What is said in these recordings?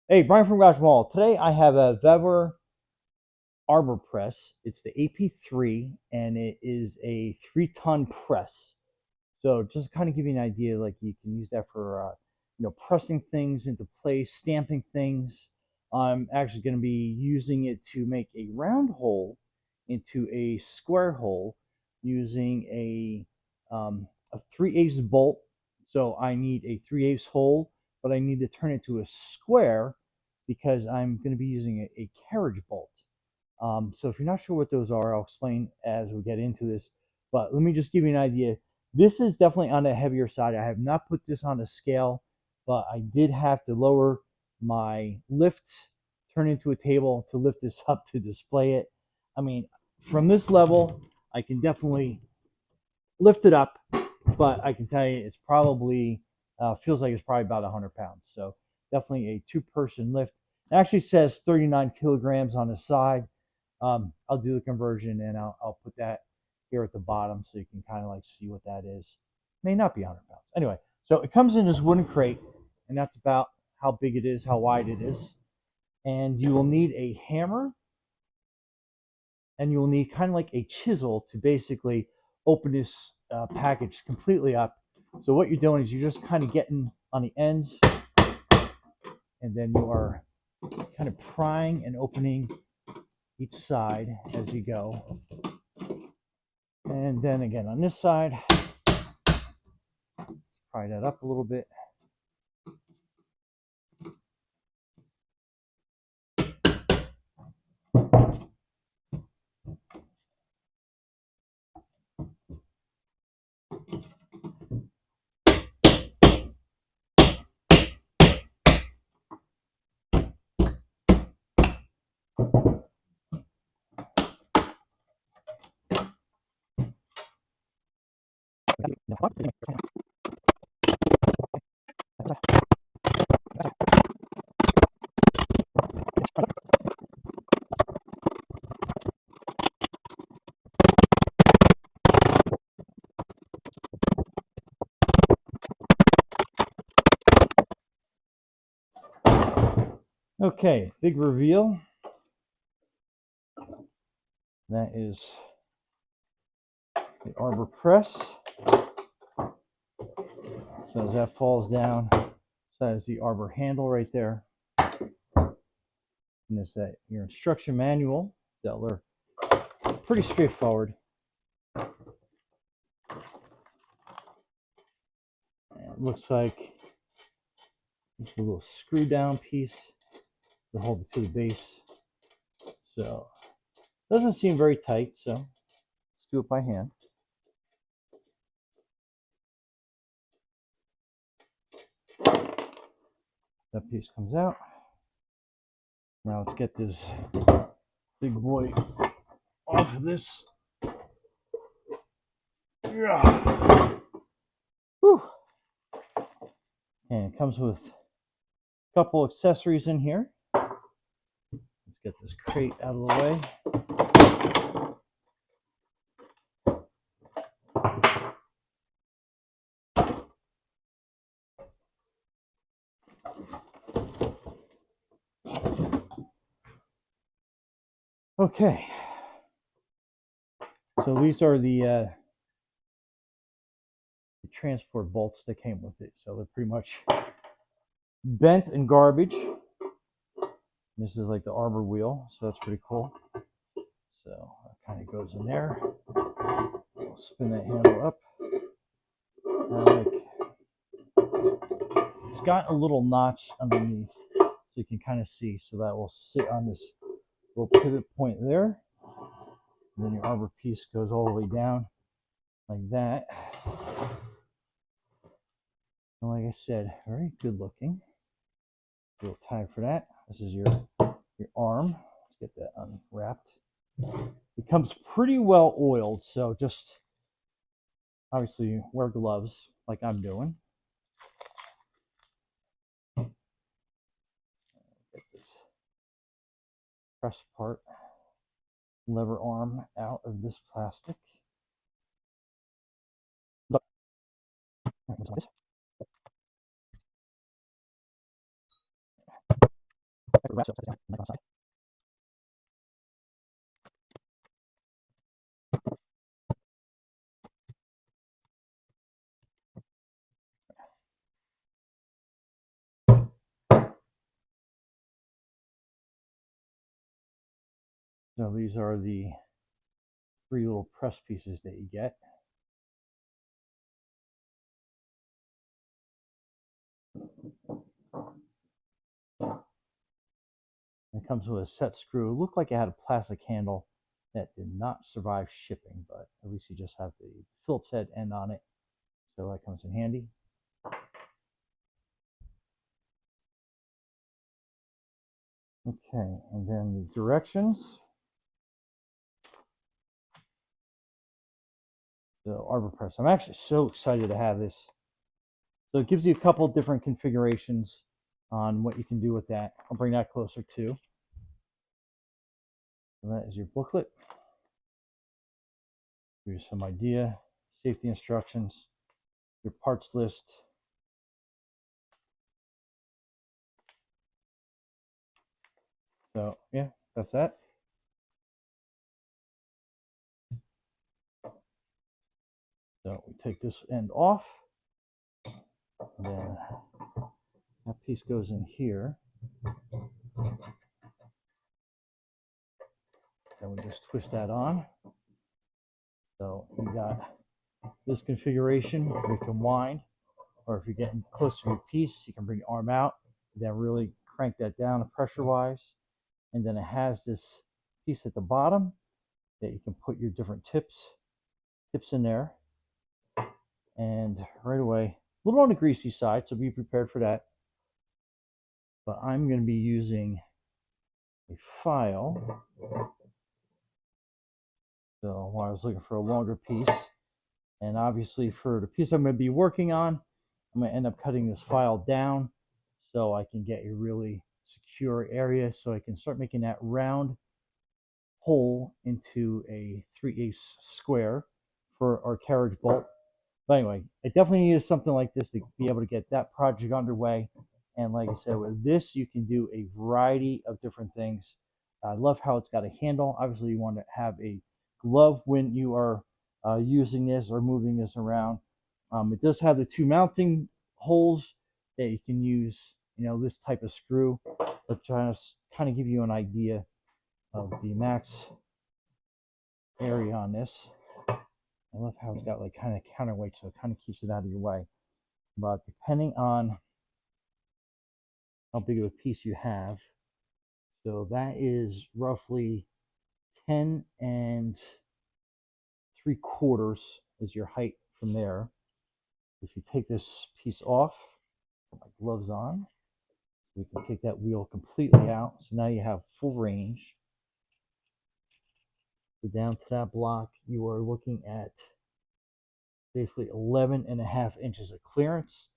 Hey, Brian from Garage Mall. Today I have a VEVOR Arbor press. It's the AP3 and it is a 3-ton press. So just kind of give you an idea, like you can use that for pressing things into place, stamping things. I'm actually going to be using it to make a round hole into a square hole using a 3/8 bolt. So I need a 3/8 hole, but I need to turn it to a square because I'm going to be using a carriage bolt. So if you're not sure what those are, I'll explain as we get into this. But let me just give you an idea. This is definitely on the heavier side. I have not put this on a scale, but I did have to lower my lift, turn into a table to lift this up to display it. I mean, from this level, I can definitely lift it up, but I can tell you it's probably feels like it's probably about 100 pounds. So definitely a two-person lift. It actually says 39 kilograms on the side. I'll do the conversion and I'll put that here at the bottom so you can kind of like see what that is. May not be 100 pounds. Anyway, so it comes in this wooden crate, and that's about how big it is, how wide it is. And you will need a hammer, and you will need kind of like a chisel to basically open this package completely up. So what you're doing is you're just kind of getting on the ends, and then you are kind of prying and opening each side as you go. And then again on this side, pry that up a little bit. Okay, big reveal. That is the Arbor press. So as that falls down, that is the Arbor handle right there. And there's that your instruction manual that are pretty straightforward. And it looks like it's a little screw down piece to hold it to the base. So it doesn't seem very tight, so let's do it by hand. That piece comes out. Now let's get this big boy off of this. Yeah. Whew. And it comes with a couple accessories in here. Let's get this crate out of the way. Okay, so these are the transport bolts that came with it. So they're pretty much bent and garbage. This is like the Arbor wheel, so that's pretty cool. So it kind of goes in there. I'll spin that handle up. It's got a little notch underneath, so you can kind of see. So that will sit on this little pivot point there. And then your Arbor piece goes all the way down like that. And like I said, very good looking. A little tag for that. This is your arm. Let's get that unwrapped. It comes pretty well oiled, so just obviously wear gloves like I'm doing. Get this press part, lever arm out of this plastic. So these are the 3 little press pieces that you get. It comes with a set screw. It looked like it had a plastic handle that did not survive shipping, but at least you just have the Phillips head end on it. So that comes in handy. Okay, and then the directions. The Arbor Press. I'm actually so excited to have this. So it gives you a couple different configurations on what you can do with that. I'll bring that closer too. So that is your booklet. Give you some idea, safety instructions, your parts list. So yeah, that's that. So we take this end off, and then that piece goes in here. Then we just twist that on. So you got this configuration where you can wind, or if you're getting close to your piece, you can bring your arm out, then really crank that down pressure-wise. And then it has this piece at the bottom that you can put your different tips in there. And right away, a little on the greasy side, so be prepared for that. But I'm going to be using a file. So while I was looking for a longer piece, and obviously for the piece I'm going to be working on, I'm going to end up cutting this file down so I can get a really secure area, so I can start making that round hole into a 3/8 square for our carriage bolt. But anyway, I definitely needed something like this to be able to get that project underway. And like I said, with this, you can do a variety of different things. I love how it's got a handle. Obviously, you want to have a glove when you are using this or moving this around. It does have the 2 mounting holes that you can use, this type of screw, but trying to kind of give you an idea of the max area on this. I love how it's got like kind of counterweight, so it kind of keeps it out of your way. But depending on how big of a piece you have, so that is roughly 10 3/4 is your height from there. If you take this piece off, put my gloves on, we can take that wheel completely out. So now you have full range. So down to that block, you are looking at basically 11.5 inches of clearance.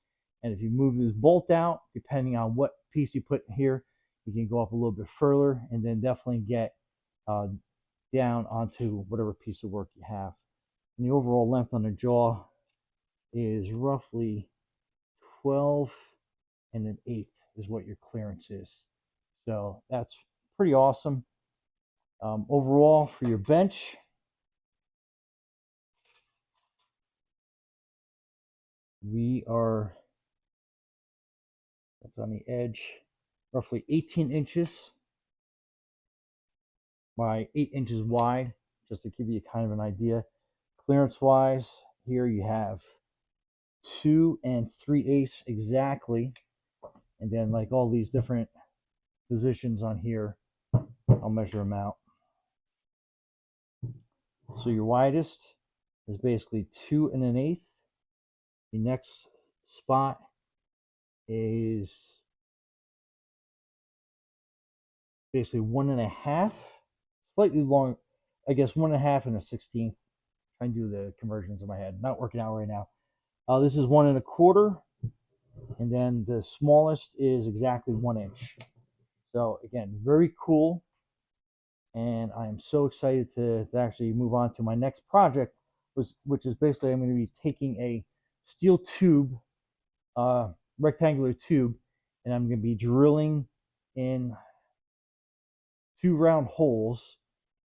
And if you move this bolt out, depending on what piece you put in here, you can go up a little bit further and then definitely get down onto whatever piece of work you have. And the overall length on the jaw is roughly 12.125 is what your clearance is. So that's pretty awesome. Overall, for your bench, that's on the edge, roughly 18 inches by 8 inches wide, just to give you kind of an idea. Clearance wise, here you have 2 3/8 exactly. And then like all these different positions on here, I'll measure them out. So your widest is basically 2 1/8. The next spot is basically 1.5, slightly long, I guess 1.5 1/16. Trying to do the conversions in my head, not working out right now. This is 1 1/4, and then the smallest is exactly 1 inch. So again, very cool, and I am so excited to actually move on to my next project, which is basically I'm going to be taking a steel tube, rectangular tube, and I'm going to be drilling in 2 round holes,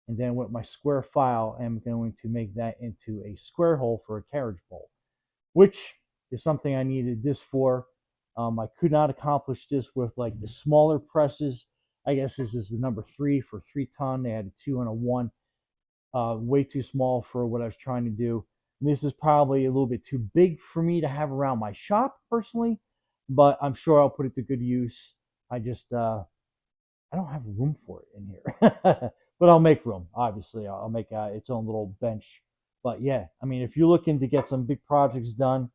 and then with my square file, I'm going to make that into a square hole for a carriage bolt, which is something I needed this for. I could not accomplish this with like the smaller presses. I guess this is the number 3 for 3-ton. They had a 2 and a 1. Way too small for what I was trying to do. And this is probably a little bit too big for me to have around my shop personally, but I'm sure I'll put it to good use. I just I don't have room for it in here, but I'll make room. Obviously, I'll make its own little bench. But yeah, I mean, if you're looking to get some big projects done,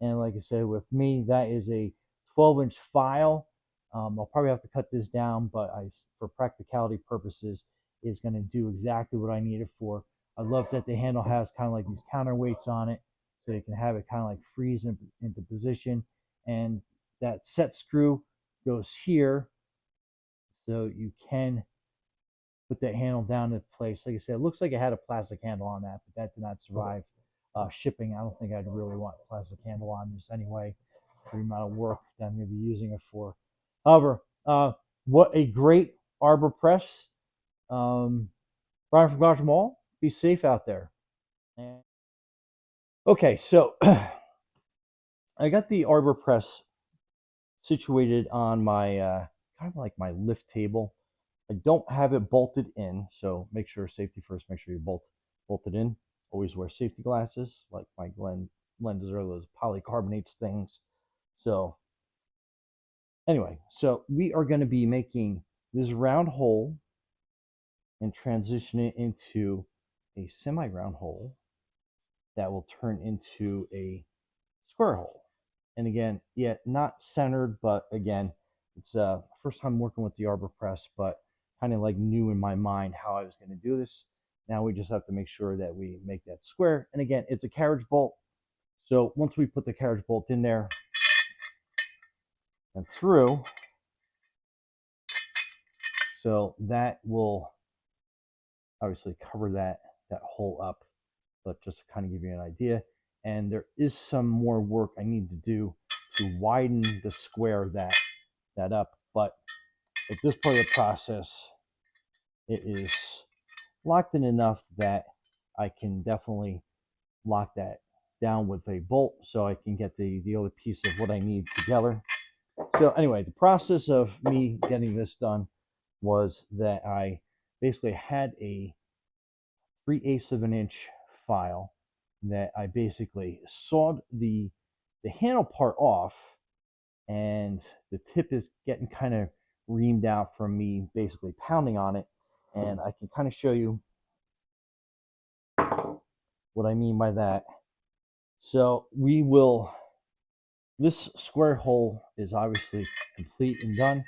and like I said, with me, that is a 12-inch file. I'll probably have to cut this down, but for practicality purposes, is going to do exactly what I need it for. I love that the handle has kind of like these counterweights on it, so you can have it kind of like freeze into position. And that set screw goes here, so you can put that handle down in place. Like I said, it looks like it had a plastic handle on that, but that did not survive shipping. I don't think I'd really want a plastic handle on this anyway, for the amount of work that I'm going to be using it for. However, what a great arbor press. Brian from Garage Mall, be safe out there. Okay, so I got the arbor press situated on my kind of like my lift table. I don't have it bolted in, so make sure safety first. Make sure you bolt it in. Always wear safety glasses. Like my lenses are those polycarbonates things. So anyway, so we are going to be making this round hole and transition it into a semi-round hole that will turn into a square hole. And again, yeah, not centered, but again, it's first time working with the arbor press, but kind of like new in my mind how I was going to do this. Now we just have to make sure that we make that square. And again, it's a carriage bolt. So once we put the carriage bolt in there and through, so that will obviously cover that hole up, but just to kind of give you an idea. And there is some more work I need to do to widen the square that up. But at this part of the process, it is locked in enough that I can definitely lock that down with a bolt so I can get the other piece of what I need together. So anyway, the process of me getting this done was that I basically had a 3/8 of an inch file that I basically sawed the handle part off, and the tip is getting kind of reamed out from me basically pounding on it. And I can kind of show you what I mean by that. So this square hole is obviously complete and done.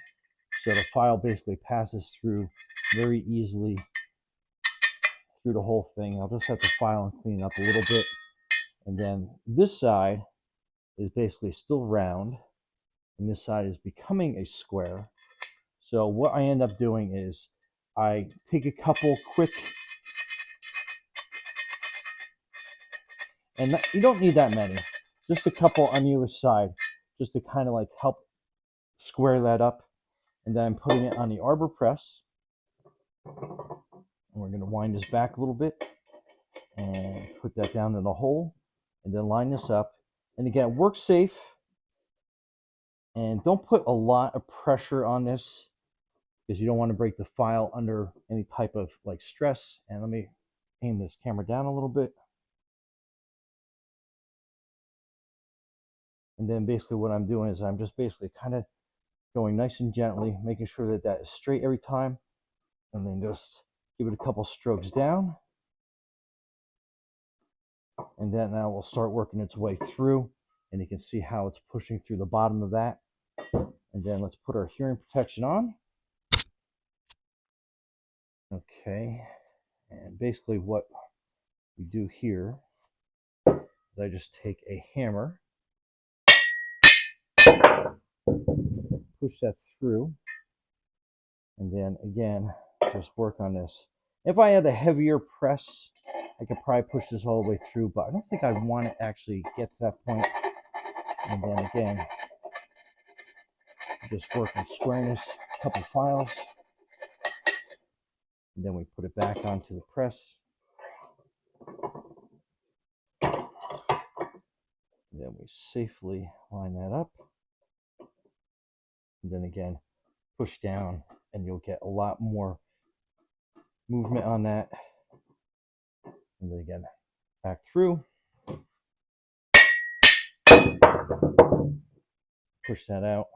So the file basically passes through very easily through the whole thing. I'll just have to file and clean up a little bit. And then this side is basically still round, and this side is becoming a square. So what I end up doing is I take a couple quick, and you don't need that many, just a couple on either side, just to kind of like help square that up. And then I'm putting it on the arbor press. And we're going to wind this back a little bit and put that down in the hole, and then line this up. And again, work safe, and don't put a lot of pressure on this because you don't want to break the file under any type of like stress. And let me aim this camera down a little bit. And then basically what I'm doing is I'm just basically kind of going nice and gently, making sure that that is straight every time, and then just give it a couple strokes down. And then now we'll start working its way through, and you can see how it's pushing through the bottom of that. And then let's put our hearing protection on. Okay, and basically what we do here is I just take a hammer, push that through, and then again just work on this. If I had a heavier press, I could probably push this all the way through, but I don't think I want to actually get to that point. And then again, just work on squareness, a couple files. And then we put it back onto the press. And then we safely line that up. And then again, push down and you'll get a lot more movement on that. And then again, back through. Push that out.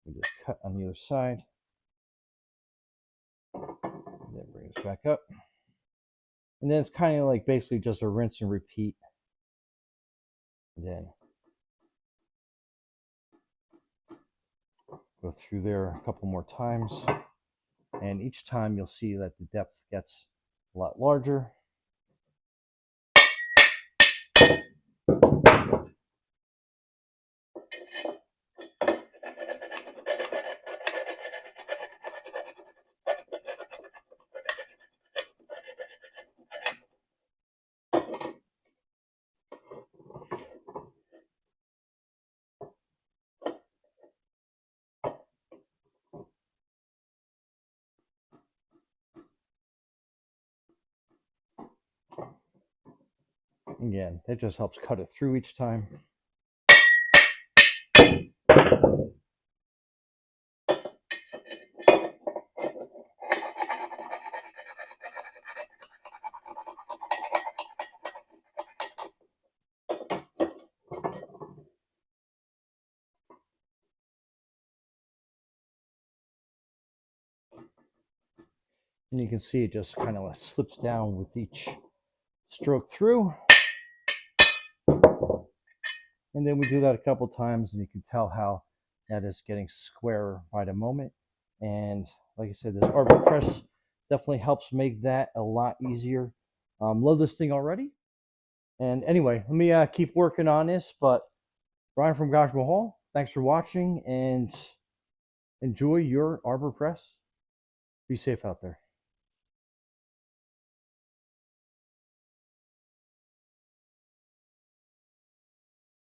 We just cut on the other side. And then bring this back up. And then it's kind of like basically just a rinse and repeat. And then go through there a couple more times. And each time you'll see that the depth gets a lot larger. Again, that just helps cut it through each time. And you can see it just kind of slips down with each stroke through. And then we do that a couple times and you can tell how that is getting squarer by the moment. And like I said, this Arbor press definitely helps make that a lot easier. Love this thing already. And anyway, let me keep working on this. But Brian from Gosh Mahal, thanks for watching and enjoy your Arbor press. Be safe out there.